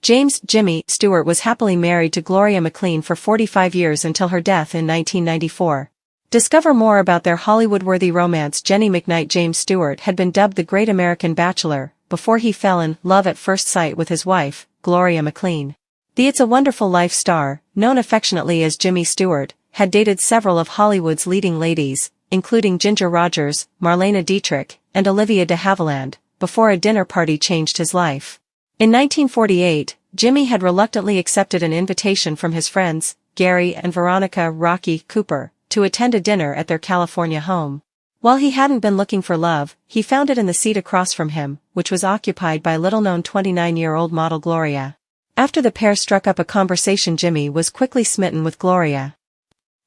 James "Jimmy" Stewart was happily married to Gloria McLean for 45 years until her death in 1994. Discover more about their Hollywood-worthy romance. Jenny McKnight. James Stewart had been dubbed the Great American Bachelor before he fell in love at first sight with his wife, Gloria McLean. The It's a Wonderful Life star, known affectionately as Jimmy Stewart, had dated several of Hollywood's leading ladies, including Ginger Rogers, Marlene Dietrich, and Olivia de Havilland, before a dinner party changed his life. In 1948, Jimmy had reluctantly accepted an invitation from his friends, Gary and Veronica "Rocky" Cooper, to attend a dinner at their California home. While he hadn't been looking for love, he found it in the seat across from him, which was occupied by little-known 29-year-old model Gloria. After the pair struck up a conversation, Jimmy was quickly smitten with Gloria.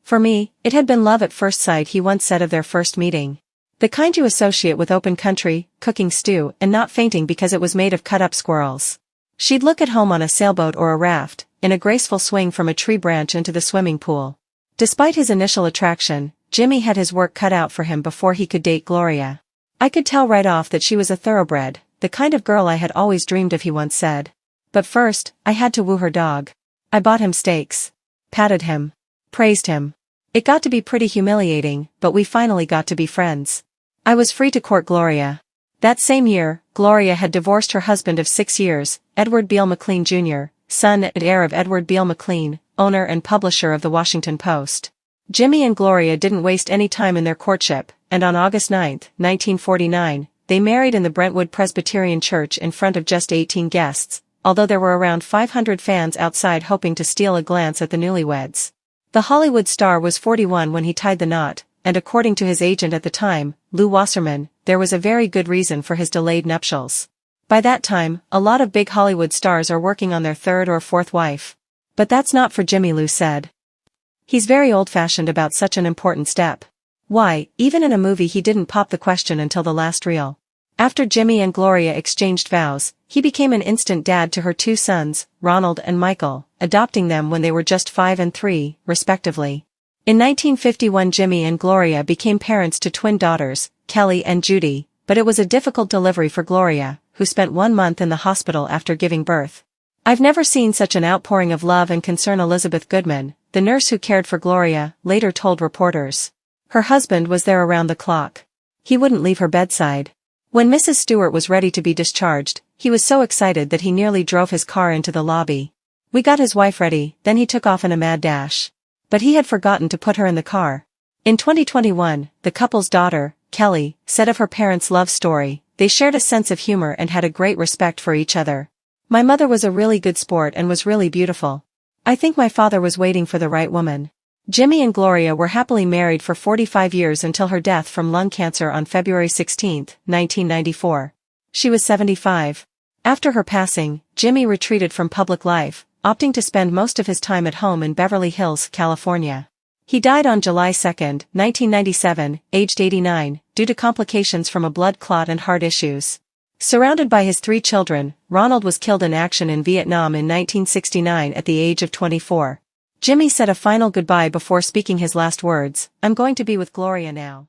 "For me, it had been love at first sight," he once said of their first meeting. "The kind you associate with open country, cooking stew and not fainting because it was made of cut-up squirrels. She'd look at home on a sailboat or a raft, in a graceful swing from a tree branch into the swimming pool." Despite his initial attraction, Jimmy had his work cut out for him before he could date Gloria. "I could tell right off that she was a thoroughbred, the kind of girl I had always dreamed of," he once said. "But first, I had to woo her dog. I bought him steaks. Patted him. Praised him. It got to be pretty humiliating, but we finally got to be friends. I was free to court Gloria." That same year, Gloria had divorced her husband of 6 years, Edward Beale McLean Jr., son and heir of Edward Beale McLean, owner and publisher of the Washington Post. Jimmy and Gloria didn't waste any time in their courtship, and on August 9, 1949, they married in the Brentwood Presbyterian Church in front of just 18 guests, although there were around 500 fans outside hoping to steal a glance at the newlyweds. The Hollywood star was 41 when he tied the knot, and according to his agent at the time, Lou Wasserman, there was a very good reason for his delayed nuptials. By that time, a lot of big Hollywood stars are working on their third or fourth wife. But that's not for Jimmy, Lou said. "He's very old-fashioned about such an important step. Why, even in a movie he didn't pop the question until the last reel." After Jimmy and Gloria exchanged vows, he became an instant dad to her 2 sons, Ronald and Michael, adopting them when they were just 5 and 3, respectively. In 1951, Jimmy and Gloria became parents to twin daughters, Kelly and Judy, but it was a difficult delivery for Gloria, who spent 1 month in the hospital after giving birth. "I've never seen such an outpouring of love and concern," Elizabeth Goodman, the nurse who cared for Gloria, later told reporters. Her husband was there around the clock. He wouldn't leave her bedside. When Mrs. Stewart was ready to be discharged, he was so excited that he nearly drove his car into the lobby. "We got his wife ready, then he took off in a mad dash. But he had forgotten to put her in the car." In 2021, the couple's daughter, Kelly, said of her parents' love story, "They shared a sense of humor and had a great respect for each other. My mother was a really good sport and was really beautiful. I think my father was waiting for the right woman." Jimmy and Gloria were happily married for 45 years until her death from lung cancer on February 16, 1994. She was 75. After her passing, Jimmy retreated from public life, opting to spend most of his time at home in Beverly Hills, California. He died on July 2, 1997, aged 89, due to complications from a blood clot and heart issues. Surrounded by his 3 children, Ronald was killed in action in Vietnam in 1969 at the age of 24. Jimmy said a final goodbye before speaking his last words, "I'm going to be with Gloria now."